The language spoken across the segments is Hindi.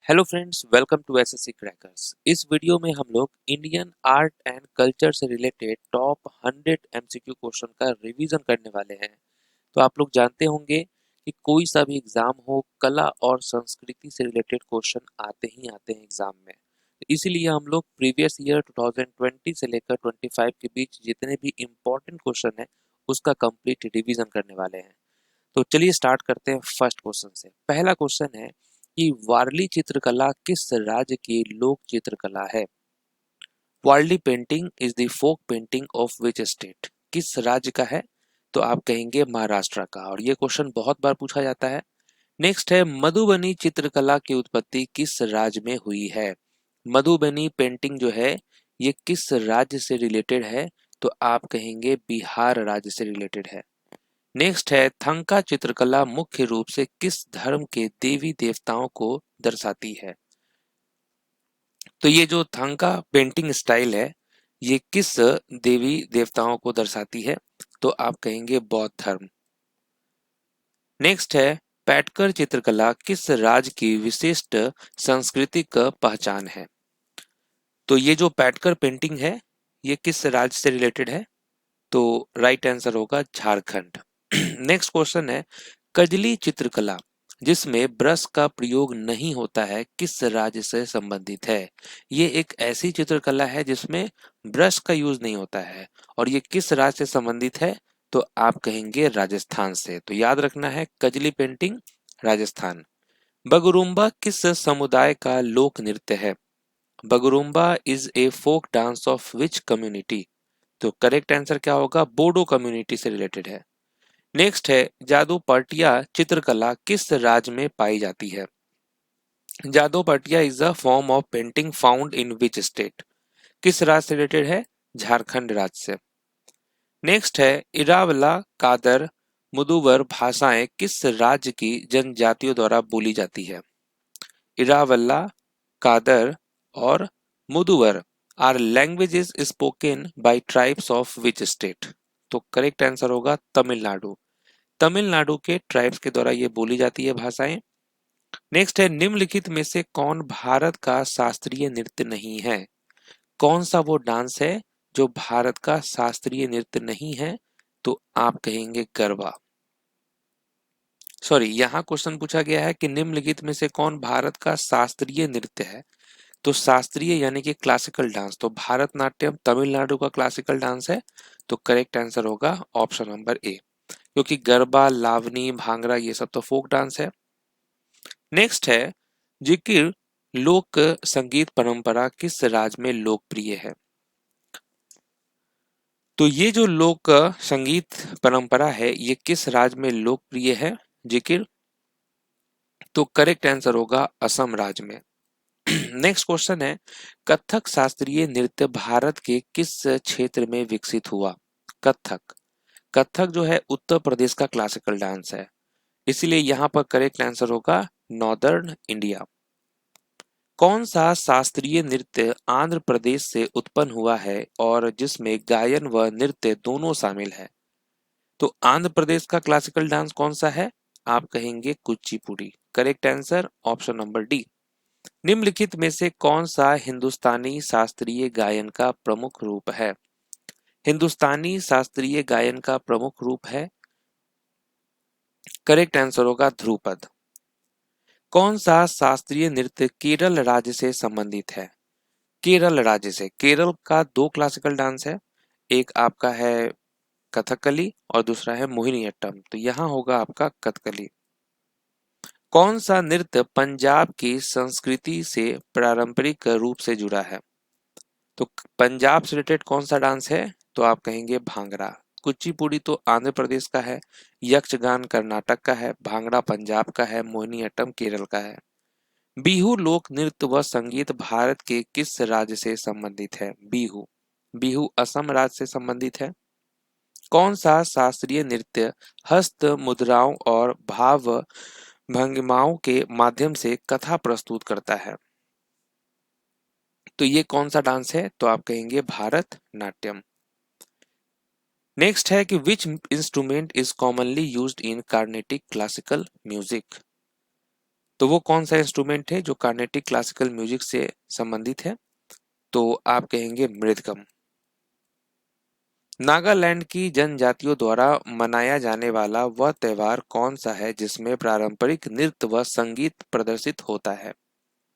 Hello friends, welcome to SSC crackers. इस वीडियो में हम लोग इंडियन आर्ट एंड कल्चर से रिलेटेड टॉप 100 एमसीक्यू क्वेश्चन का रिवीजन करने वाले हैं। तो आप लोग जानते होंगे कि कोई सा भी एग्जाम हो, कला और संस्कृति से रिलेटेड क्वेश्चन आते ही आते हैं एग्जाम में। तो इसीलिए हम लोग प्रीवियस ईयर 2020 से लेकर 25 के बीच जितने भी इम्पोर्टेंट क्वेश्चन है उसका कंप्लीट रिवीजन करने वाले हैं। तो चलिए स्टार्ट करते हैं फर्स्ट क्वेश्चन से। पहला क्वेश्चन है कि वारली चित्रकला किस राज्य की लोक चित्रकला है। Warli painting is the folk painting of which state. किस राज्य का है? तो आप कहेंगे महाराष्ट्र का, और ये क्वेश्चन बहुत बार पूछा जाता है। नेक्स्ट है मधुबनी चित्रकला की उत्पत्ति किस राज्य में हुई है। मधुबनी पेंटिंग जो है ये किस राज्य से रिलेटेड है? तो आप कहेंगे बिहार राज्य से रिलेटेड है। नेक्स्ट है थंका चित्रकला मुख्य रूप से किस धर्म के देवी देवताओं को दर्शाती है। तो ये जो थंका पेंटिंग स्टाइल है ये किस देवी देवताओं को दर्शाती है? तो आप कहेंगे बौद्ध धर्म। नेक्स्ट है पैटकर चित्रकला किस राज्य की विशिष्ट सांस्कृतिक पहचान है। तो ये जो पैटकर पेंटिंग है ये किस राज्य से रिलेटेड है? तो राइट आंसर होगा झारखंड। नेक्स्ट क्वेश्चन है कजली चित्रकला जिसमें ब्रश का प्रयोग नहीं होता है किस राज्य से संबंधित है। ये एक ऐसी चित्रकला है जिसमें ब्रश का यूज नहीं होता है, और ये किस राज्य से संबंधित है? तो आप कहेंगे राजस्थान से। तो याद रखना है कजली पेंटिंग राजस्थान। बगरुम्बा किस समुदाय का लोक नृत्य है। Bagurumba is a folk dance of which community. तो करेक्ट आंसर क्या होगा? बोडो कम्युनिटी से रिलेटेड है। नेक्स्ट है जादू पटिया चित्रकला किस राज्य में पाई जाती है। जादू पटिया is a form of painting found in which state. किस राज्य से रिलेटेड है? झारखंड राज्य से। नेक्स्ट है इरावला कादर मुदुवर भाषाएं किस राज्य की जनजातियों द्वारा बोली जाती है। इरावल्ला कादर और Muduvar are languages spoken by tribes of which state. तो करेक्ट आंसर होगा तमिलनाडु। तमिलनाडु के ट्राइब्स के द्वारा ये बोली जाती है भाषाएं। नेक्स्ट है निम्नलिखित में से कौन भारत का शास्त्रीय नृत्य नहीं है। कौन सा वो डांस है जो भारत का शास्त्रीय नृत्य नहीं है? तो आप कहेंगे गरबा। सॉरी, यहाँ क्वेश्चन पूछा गया है कि निम्नलिखित में से कौन भारत का शास्त्रीय नृत्य है। तो शास्त्रीय यानी कि क्लासिकल डांस, तो भारतनाट्यम तमिलनाडु का क्लासिकल डांस है। तो करेक्ट आंसर होगा ऑप्शन नंबर ए, क्योंकि गरबा लावनी भांगड़ा ये सब तो फोक डांस है। नेक्स्ट है जिकिर लोक संगीत परंपरा किस राज्य में लोकप्रिय है। तो ये जो लोक संगीत परंपरा है ये किस राज्य में लोकप्रिय है? जिकिर। तो करेक्ट आंसर होगा असम राज्य में। नेक्स्ट क्वेश्चन है कथक शास्त्रीय नृत्य भारत के किस क्षेत्र में विकसित हुआ। कथक कथक जो है उत्तर प्रदेश का क्लासिकल डांस है, इसीलिए यहाँ पर करेक्ट आंसर होगा नॉर्दर्न इंडिया। कौन सा शास्त्रीय नृत्य आंध्र प्रदेश से उत्पन्न हुआ है और जिसमें गायन व नृत्य दोनों शामिल है। तो आंध्र प्रदेश का क्लासिकल डांस कौन सा है? आप कहेंगे Kuchipudi. Correct answer option number D. निम्नलिखित में से कौन सा हिंदुस्तानी शास्त्रीय गायन का प्रमुख रूप है। हिंदुस्तानी शास्त्रीय गायन का प्रमुख रूप है, करेक्ट आंसर होगा ध्रुपद। कौन सा शास्त्रीय नृत्य केरल राज्य से संबंधित है। केरल राज्य से, केरल का दो क्लासिकल डांस है, एक आपका है कथकली और दूसरा है मोहिनीअट्टम। तो यहाँ होगा आपका कथकली। कौन सा नृत्य पंजाब की संस्कृति से पारंपरिक रूप से जुड़ा है। तो पंजाब से रिलेटेड कौन सा डांस है? तो आप कहेंगे भांगड़ा। कुचिपुड़ी तो आंध्र प्रदेश का है, यक्षगान कर्नाटक का है, भांगड़ा पंजाब का है, मोहिनीअट्टम केरल का है। बिहू लोक नृत्य व संगीत भारत के किस राज्य से संबंधित है। बिहू बिहू असम राज्य से संबंधित है। कौन सा शास्त्रीय नृत्य हस्त मुद्राओं और भाव भंगिमाओं के माध्यम से कथा प्रस्तुत करता है। तो ये कौन सा डांस है? तो आप कहेंगे भारत नाट्यम। नेक्स्ट है कि which instrument is commonly used in Carnatic classical music. तो वो कौन सा इंस्ट्रूमेंट है जो कार्नेटिक क्लासिकल म्यूजिक से संबंधित है? तो आप कहेंगे मृदगम। नागालैंड की जनजातियों द्वारा मनाया जाने वाला वह त्योहार कौन सा है जिसमें पारंपरिक नृत्य व संगीत प्रदर्शित होता है?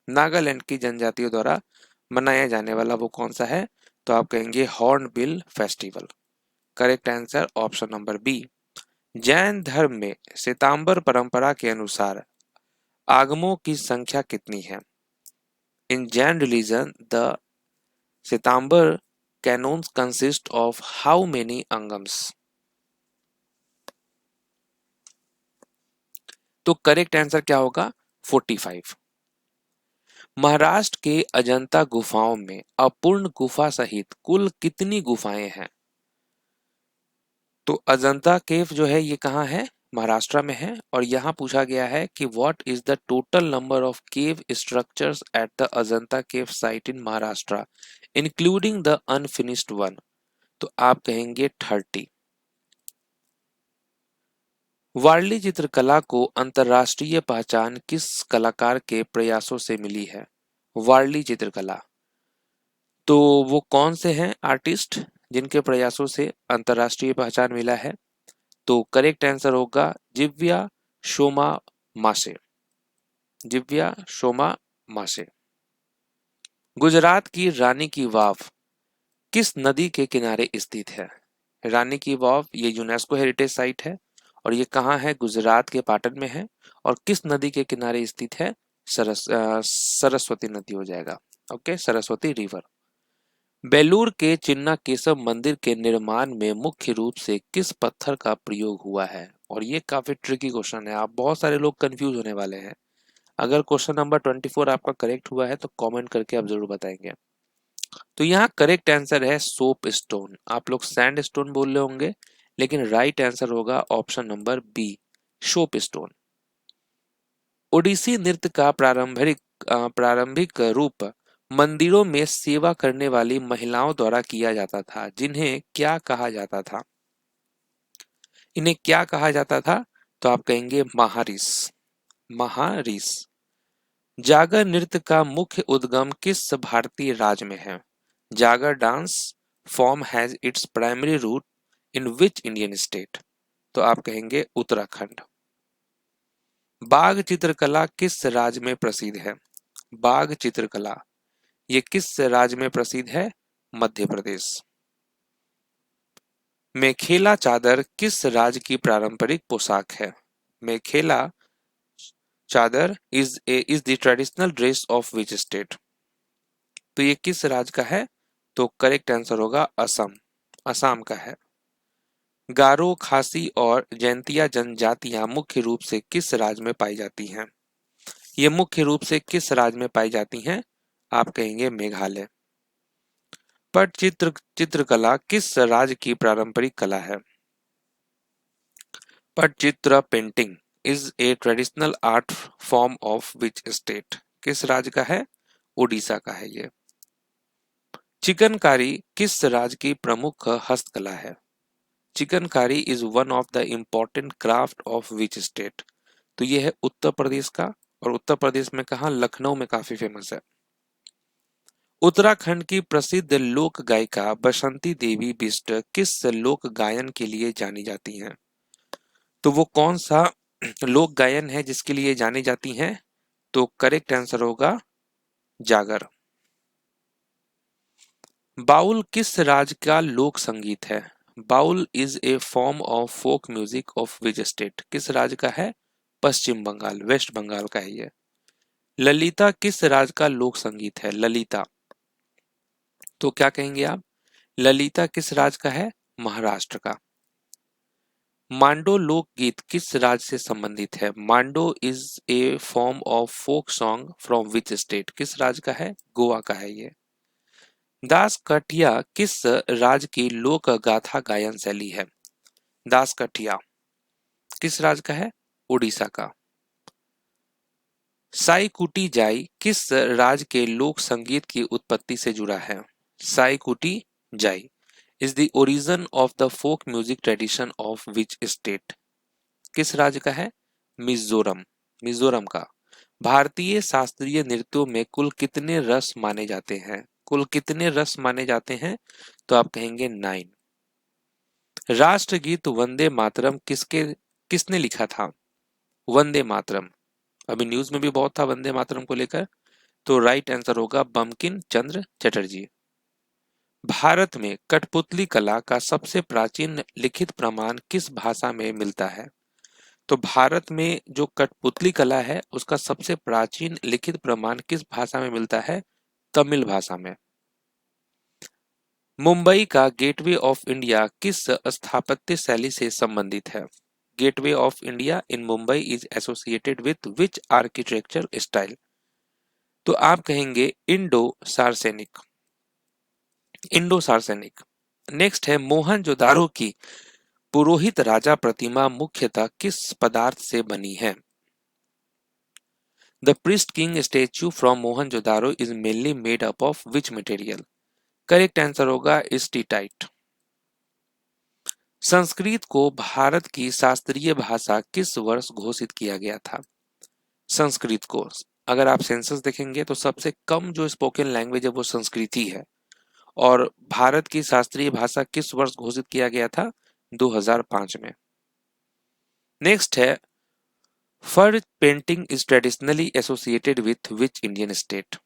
नागालैंड की जनजातियों द्वारा मनाया जाने वाला वो कौन सा है? तो आप कहेंगे Hornbill Festival. Correct answer option number B. Jain धर्म में श्वेतांबर परंपरा के अनुसार आगमों की संख्या कितनी है? In Jain religion the Shvetambara canons consist of how many angams? तो करेक्ट आंसर क्या होगा? 45। महाराष्ट्र के अजंता गुफाओं में अपूर्ण गुफा सहित कुल कितनी गुफाएं हैं? तो अजंता केव जो है ये कहाँ है? महाराष्ट्र में है। और यहाँ पूछा गया है कि what is the total number of cave structures at the Ajanta cave site in Maharashtra including the unfinished one? तो आप कहेंगे 30। वारली चित्रकला को अंतर्राष्ट्रीय पहचान किस कलाकार के प्रयासों से मिली है? वारली चित्रकला, तो वो कौन से हैं आर्टिस्ट जिनके प्रयासों से अंतर्राष्ट्रीय पहचान मिला है? तो करेक्ट आंसर होगा जिव्या शोमा मासे। जिव्या शोमा मासे। गुजरात की रानी की वाव किस नदी के किनारे स्थित है? रानी की वाव ये यूनेस्को हेरिटेज साइट है और ये कहाँ है? गुजरात के पाटन में है। और किस नदी के किनारे स्थित है? सरस्वती नदी हो जाएगा। Okay, Saraswati river. बेलूर के चिन्ना केशव मंदिर के निर्माण में मुख्य रूप से किस पत्थर का प्रयोग हुआ है? और ये काफी ट्रिकी क्वेश्चन है, आप बहुत सारे लोग कंफ्यूज होने वाले हैं। अगर क्वेश्चन नंबर 24 आपका करेक्ट हुआ है तो कमेंट करके आप जरूर बताएंगे। तो यहाँ करेक्ट आंसर है सोप स्टोन। आप लोग सैंड स्टोन बोल रहे होंगे, लेकिन राइट आंसर होगा option number B, soap stone. Odissi नृत्य का प्रारंभिक रूप मंदिरों में सेवा करने वाली महिलाओं द्वारा किया जाता था, जिन्हें क्या कहा जाता था? इन्हें क्या कहा जाता था? तो आप कहेंगे महारिस। महारिस। जागर नृत्य का मुख्य उद्गम किस भारतीय राज्य में है? Jagar dance form has its primary root in which Indian state? तो आप कहेंगे उत्तराखंड। बाघ चित्रकला किस राज्य में प्रसिद्ध है? बाघ चित्रकला ये किस राज्य में प्रसिद्ध है? मध्य प्रदेश। मेखेला चादर किस राज्य की पारंपरिक पोशाक है? मेखेला चादर is the traditional dress of which state? तो ये किस राज्य का है? तो करेक्ट आंसर होगा असम। असम का है। गारो, खासी और जैंतिया जनजातियां मुख्य रूप से किस राज्य में पाई जाती हैं? ये मुख्य रूप से किस राज्य में पाई जाती हैं? आप कहेंगे मेघालय। पटचित्र चित्रकला किस राज्य की पारंपरिक कला है? Patachitra painting is a traditional art form of which state? किस राज्य का है? उड़ीसा का है ये। चिकनकारी किस राज्य की प्रमुख हस्तकला है? Chikankari is one of the important craft of which state? तो ये है उत्तर प्रदेश का। और उत्तर प्रदेश में कहा? लखनऊ में काफी फेमस है। उत्तराखंड की प्रसिद्ध लोक गायिका बसंती देवी बिष्ट किस लोक गायन के लिए जानी जाती हैं? तो वो कौन सा लोक गायन है जिसके लिए जानी जाती हैं? तो करेक्ट आंसर होगा जागर। बाउल किस राज्य का लोक संगीत है? Baul is a form of folk music of which state? किस राज्य का है? पश्चिम बंगाल, वेस्ट बंगाल का है ये। ललिता किस राज्य का लोक संगीत है? ललिता, तो क्या कहेंगे आप? ललिता किस राज्य का है? महाराष्ट्र का। मांडो लोकगीत किस राज्य से संबंधित है? Mando is a form of folk song from which state? किस राज्य का है? गोवा का है ये। दास कठिया किस राज्य की लोक गाथा गायन शैली है? दास कठिया किस राज्य का है? उड़ीसा का। साई कुटी जाई किस राज्य के लोक संगीत की उत्पत्ति से जुड़ा है? Sai Kuti Jai is the origin of the folk music tradition of which state? किस राज्य का है? मिजोरम। मिजोरम का। भारतीय शास्त्रीय नृत्यों में कुल कितने रस माने जाते हैं? कुल कितने रस माने जाते हैं? तो आप कहेंगे 9। राष्ट्रगीत वंदे मातरम किसने लिखा था? वंदे मातरम अभी न्यूज में भी बहुत था वंदे मातरम को लेकर। तो राइट आंसर होगा बंकिम चंद्र चटर्जी। भारत में कठपुतली कला का सबसे प्राचीन लिखित प्रमाण किस भाषा में मिलता है? तो भारत में जो कठपुतली कला है उसका सबसे प्राचीन लिखित प्रमाण किस भाषा में मिलता है? तमिल भाषा में। मुंबई का गेटवे ऑफ इंडिया किस स्थापत्य शैली से संबंधित है? Gateway of India in Mumbai is associated with which architecture style? तो आप कहेंगे इंडो सार्सेनिक। इंडो सार्सेनिक। नेक्स्ट है मोहनजोदारो की पुरोहित राजा प्रतिमा मुख्यतः किस पदार्थ से बनी है? The priest king statue from Mohenjodaro is mainly made up of which material? Correct answer होगा स्टीटाइट। संस्कृत को भारत की शास्त्रीय भाषा किस वर्ष घोषित किया गया था? संस्कृत को अगर आप सेंसस देखेंगे तो सबसे कम जो स्पोकन लैंग्वेज है वो संस्कृत ही है। और भारत की शास्त्रीय भाषा किस वर्ष घोषित किया गया था? 2005 में। नेक्स्ट है Phad painting is traditionally associated with which Indian state?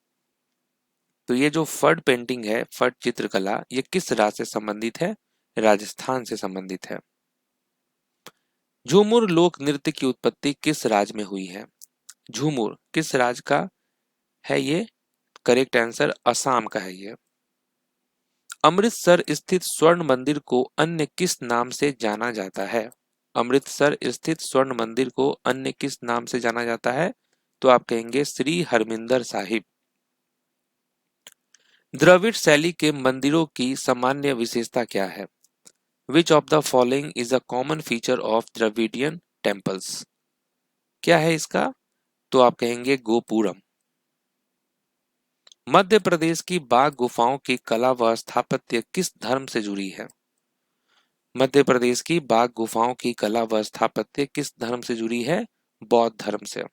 तो ये जो फर्ड पेंटिंग है, फर्ड चित्रकला, ये किस राज्य से संबंधित है? राजस्थान से संबंधित है। झूमुर लोक नृत्य की उत्पत्ति किस राज्य में हुई है? झूमुर किस राज्य का है ये? करेक्ट आंसर असम का है ये। अमृतसर स्थित स्वर्ण मंदिर को अन्य किस नाम से जाना जाता है? अमृतसर स्थित स्वर्ण मंदिर को अन्य किस नाम से जाना जाता है? तो आप कहेंगे श्री हरमिंदर साहिब। द्रविड़ शैली के मंदिरों की सामान्य विशेषता क्या है? Which of the following is a common feature of Dravidian temples? क्या है इसका? तो आप कहेंगे गोपुरम। मध्य प्रदेश की बाघ गुफाओं की कला व स्थापत्य किस धर्म से जुड़ी है? मध्य प्रदेश की बाघ गुफाओं की कला व स्थापत्य किस धर्म से जुड़ी है? बौद्ध धर्म से।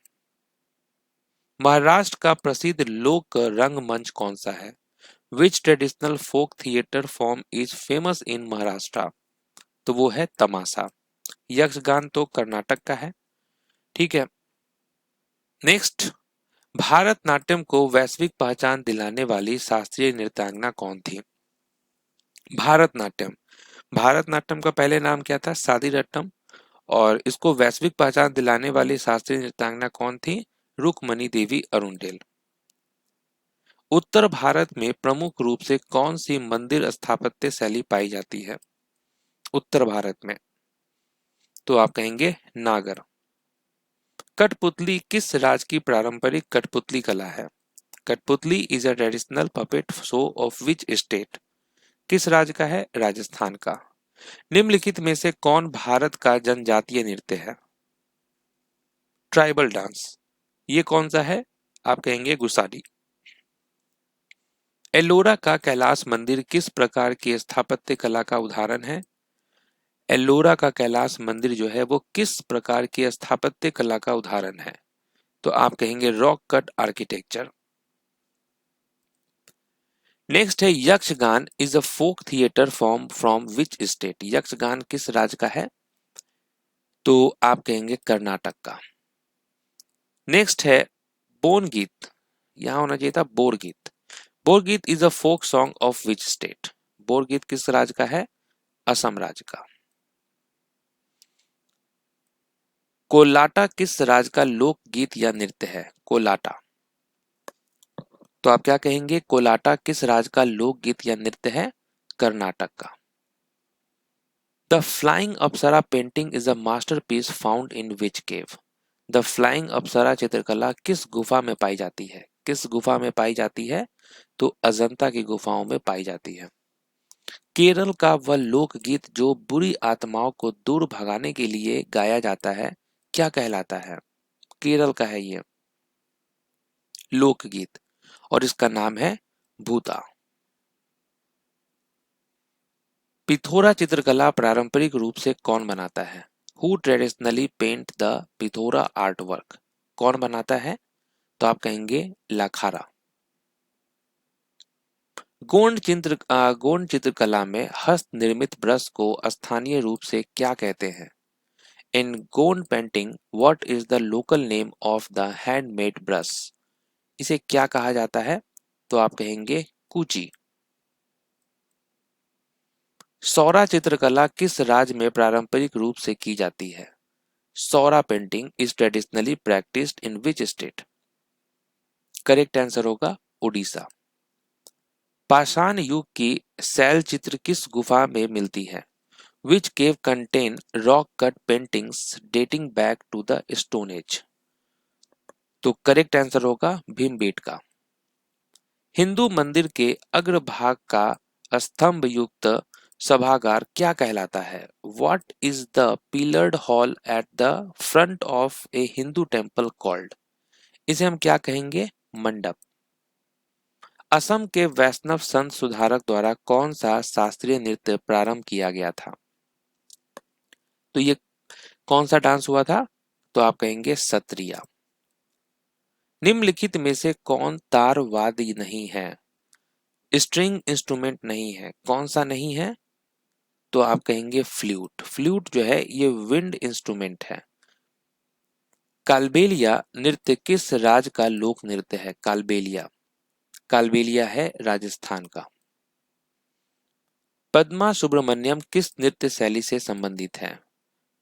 महाराष्ट्र का प्रसिद्ध लोक रंगमंच कौन सा है? Which traditional folk theatre form is famous in Maharashtra? तो वो है तमाशा। यक्षगान तो कर्नाटक का है। ठीक है। नेक्स्ट, भारतनाट्यम को वैश्विक पहचान दिलाने वाली शास्त्रीय नृत्यांगना कौन थी? भारतनाट्यम भारतनाट्यम का पहले नाम क्या था? सादीरट्टम। और इसको वैश्विक पहचान दिलाने वाली शास्त्रीय नृत्यांगना कौन थी? रुक्मणी देवी अरुणडेल। उत्तर भारत में प्रमुख रूप से कौन सी मंदिर स्थापत्य शैली पाई जाती है? उत्तर भारत में तो आप कहेंगे नागर। कठपुतली किस राज्य की पारंपरिक कठपुतली कला है? कठपुतली is a traditional puppet show off which state? किस राज्य का है? राजस्थान का। निम्नलिखित में से कौन भारत का जनजातीय नृत्य है? Tribal dance. ये कौन सा है? आप कहेंगे गुसाडी। एलोरा का कैलाश मंदिर किस प्रकार की स्थापत्य कला का उदाहरण है? एलोरा का कैलाश मंदिर जो है वो किस प्रकार की स्थापत्य कला का उदाहरण है? तो आप कहेंगे रॉक कट आर्किटेक्चर। नेक्स्ट है Yakshagana is a folk theatre form from which state? Yakshagana किस राज्य का है? तो आप कहेंगे कर्नाटक का। नेक्स्ट है बोन गीत। यहां होना चाहिए था बोर गीत। Borgeet is a folk song of which state? Borgeet किस राज्य का है? असम राज्य का। कोलाटा किस राज्य का लोक गीत या नृत्य है? कोलाटा। तो आप क्या कहेंगे? कोलाटा किस राज्य का लोक गीत या नृत्य है? कर्नाटक का। The flying apsara painting is a masterpiece found in which cave? The flying apsara चित्रकला किस गुफा में पाई जाती है? किस गुफा में पाई जाती है? तो अजंता की गुफाओं में पाई जाती है। केरल का वह लोकगीत जो बुरी आत्माओं को दूर भगाने के लिए गाया जाता है क्या कहलाता है? केरल का है ये लोकगीत और इसका नाम है भूता। पिथोरा चित्रकला पारंपरिक रूप से कौन बनाता है? Who traditionally paint the Pithora art work? कौन बनाता है? तो आप कहेंगे लाखारा। गोंड चित्रकला में हस्त निर्मित ब्रश को स्थानीय रूप से क्या कहते हैं? In Gond painting what is the local name of the handmade brush? इसे क्या कहा जाता है? तो आप कहेंगे कूची। सौरा चित्रकला किस राज्य में पारंपरिक रूप से की जाती है? Saura painting is traditionally practised in which state? Correct answer होगा उड़ीसा। पाषाण युग की शैल चित्र किस गुफा में मिलती है? Which cave contain rock cut paintings dating back to the stone age? तो करेक्ट आंसर होगा भीमबेटका। हिंदू मंदिर के अग्रभाग का स्तंभ युक्त सभागार क्या कहलाता है? What is the pillared hall at the front of a Hindu temple called? इसे हम क्या कहेंगे? मंडप। असम के वैष्णव संत सुधारक द्वारा कौन सा शास्त्रीय नृत्य प्रारंभ किया गया था? तो ये कौन सा डांस हुआ था? तो आप कहेंगे सत्रिया। निम्नलिखित में से कौन तार वाद्य नहीं है? स्ट्रिंग इंस्ट्रूमेंट नहीं है। कौन सा नहीं है? तो आप कहेंगे फ्लूट। फ्लूट जो है ये विंड इंस्ट्रूमेंट है। कालबेलिया नृत्य किस राज्य का लोक नृत्य है? कालबेलिया है राजस्थान का। पद्मा सुब्रमण्यम किस नृत्य शैली से संबंधित है?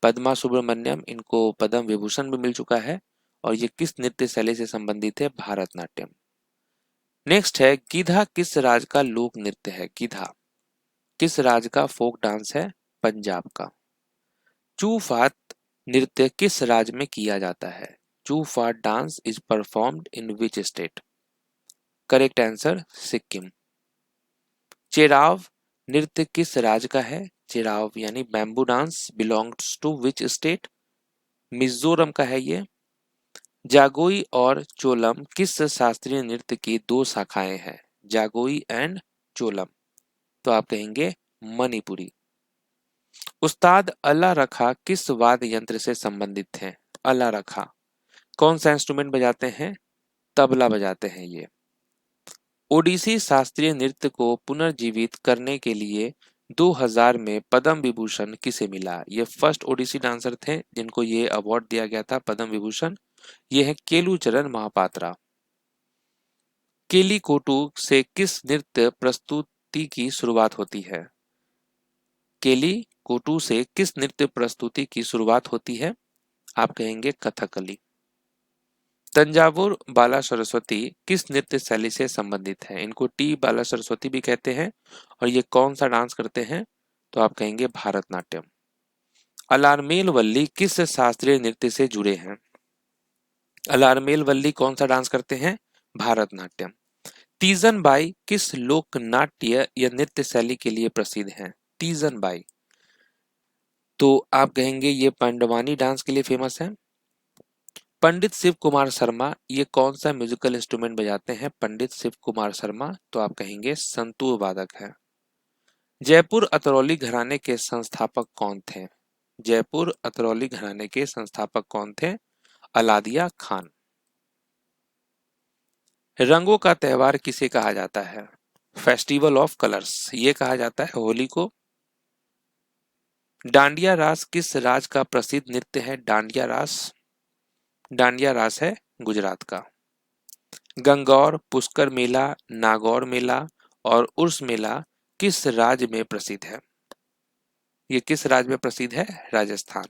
पद्मा सुब्रमण्यम इनको पद्म विभूषण भी मिल चुका है और ये किस नृत्य शैली से संबंधित है? भारतनाट्यम। नेक्स्ट है गीधा किस राज्य का लोक नृत्य है? गीधा किस राज्य का फोक डांस है? पंजाब का। चूफात नृत्य किस राज्य में किया जाता है? Chufaat dance is performed in which state? Correct answer Sikkim. Cheraw नृत्य किस राज्य का है? चेराव यानी bamboo dance belongs to which state? Mizoram का है ये। जागोई और चोलम किस शास्त्रीय नृत्य की दो शाखाएं हैं? जागोई एंड चोलम। तो आप कहेंगे मणिपुरी। उस्ताद अल्लाह रखा किस वाद्य यंत्र से संबंधित हैं? अल्लाह रखा कौन सा इंस्ट्रूमेंट बजाते हैं? तबला बजाते हैं ये। ओडिसी शास्त्रीय नृत्य को पुनर्जीवित करने के लिए 2000 में पद्म विभूषण किसे मिला? ये फर्स्ट ओडिसी डांसर थे जिनको ये अवार्ड दिया गया था पद्म विभूषण। ये है केलुचरण महापात्रा। केलीकोटू से किस नृत्य प्रस्तुति की शुरुआत होती है? केलीकोटू से किस नृत्य प्रस्तुति की शुरुआत होती है? आप कहेंगे कथकली। तंजावुर बाला सरस्वती किस नृत्य शैली से संबंधित है? इनको टी बाला सरस्वती भी कहते हैं और ये कौन सा डांस करते हैं? तो आप कहेंगे भारतनाट्यम। अलारमेल वल्ली किस शास्त्रीय नृत्य से जुड़े हैं? अलारमेल वल्ली कौन सा डांस करते हैं? भारतनाट्यम। तीजन बाई किस लोक नाट्य या नृत्य शैली के लिए प्रसिद्ध हैं? तीजन बाई तो आप कहेंगे ये पांडवानी डांस के लिए फेमस है। पंडित शिव कुमार शर्मा ये कौन सा म्यूजिकल इंस्ट्रूमेंट बजाते हैं? पंडित शिव कुमार शर्मा तो आप कहेंगे संतूर वादक है। जयपुर अतरौली घराने के संस्थापक कौन थे? जयपुर अतरौली घराने के संस्थापक कौन थे? अलादिया खान। रंगों का त्योहार किसे कहा जाता है? फेस्टिवल ऑफ कलर्स ये कहा जाता है होली को। डांडिया रास किस राज्य का प्रसिद्ध नृत्य है? डांडिया रास है गुजरात का। गंगौर, पुष्कर मेला, नागौर मेला और उर्स मेला किस राज्य में प्रसिद्ध है? ये किस राज्य में प्रसिद्ध है? राजस्थान।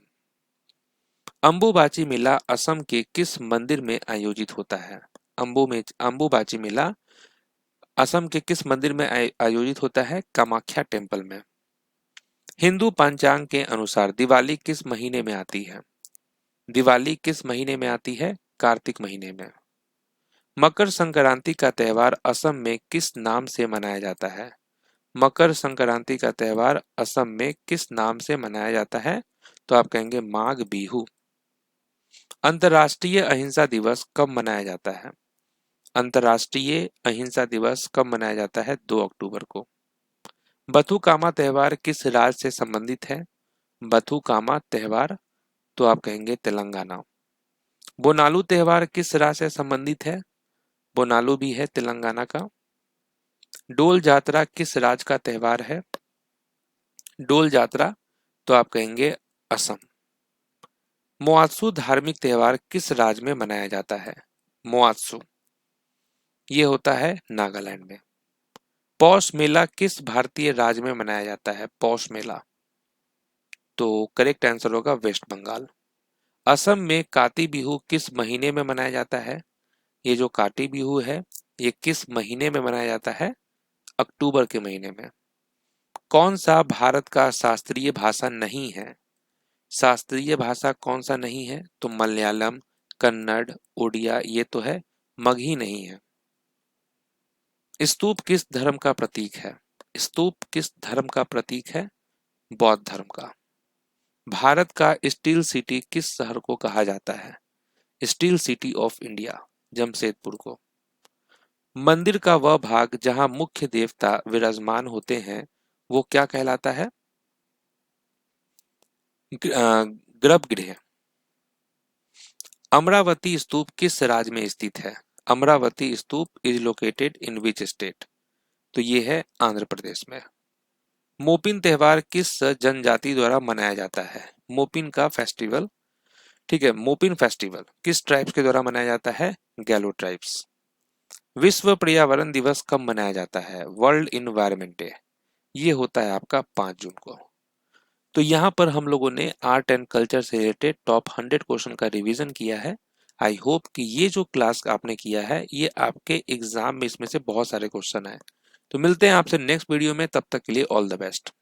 अंबुबाची मेला असम के किस मंदिर में आयोजित होता है? अंबुबाची मेला असम के किस मंदिर में आयोजित होता है? कामाख्या टेम्पल में। हिंदू पंचांग के अनुसार दिवाली किस महीने में आती है? दिवाली किस महीने में आती है? कार्तिक महीने में। मकर संक्रांति का त्योहार असम में किस नाम से मनाया जाता है? मकर संक्रांति का त्योहार असम में किस नाम से मनाया जाता है? तो आप कहेंगे माघ बिहू। अंतर्राष्ट्रीय अहिंसा दिवस कब मनाया जाता है? अंतर्राष्ट्रीय अहिंसा दिवस कब मनाया जाता है? 2 अक्टूबर को। बथुकामा त्योहार किस राज्य से संबंधित है? बथुकामा त्योहार तो आप कहेंगे तेलंगाना। बोनालू त्योहार किस राज्य से संबंधित है? बोनालू भी है तेलंगाना का। डोल जात्रा किस राज्य का त्योहार है? डोल जात्रा तो आप कहेंगे असम। मोआत्सु धार्मिक त्योहार किस राज्य में मनाया जाता है? मोआत्सु ये होता है नागालैंड में। पौष मेला किस भारतीय राज्य में मनाया जाता है? पौष मेला तो करेक्ट आंसर होगा वेस्ट बंगाल। असम में काती बिहू किस महीने में मनाया जाता है? ये जो काती बिहू है ये किस महीने में मनाया जाता है? अक्टूबर के महीने में। कौन सा भारत का शास्त्रीय भाषा नहीं है? शास्त्रीय भाषा कौन सा नहीं है? तो मलयालम, कन्नड़, उड़िया ये तो है, मगही नहीं है। स्तूप किस धर्म का प्रतीक है? स्तूप किस धर्म का प्रतीक है? बौद्ध धर्म का। भारत का स्टील सिटी किस शहर को कहा जाता है? Steel city of India, Jamshedpur को। मंदिर का वह भाग जहां मुख्य देवता विराजमान होते हैं वो क्या कहलाता है? गर्भगृह। अमरावती स्तूप किस राज्य में स्थित है? Amaravati stupa is located in which state? तो ये है आंध्र प्रदेश में। मोपिन त्योहार किस जनजाति द्वारा मनाया जाता है? मोपिन का फेस्टिवल, ठीक है, मोपिन फेस्टिवल किस ट्राइब्स के द्वारा मनाया जाता है? गैलो ट्राइब्स। विश्व पर्यावरण दिवस कब मनाया जाता है? वर्ल्ड इन्वायरमेंट डे, ये होता है आपका 5 जून को। तो यहाँ पर हम लोगों ने आर्ट एंड कल्चर से रिलेटेड टॉप 100 क्वेश्चन का रिवीजन किया है। आई होप कि ये जो क्लास आपने किया है ये आपके एग्जाम में इसमें से बहुत सारे क्वेश्चन आए। तो मिलते हैं आपसे नेक्स्ट वीडियो में, तब तक के लिए ऑल द बेस्ट।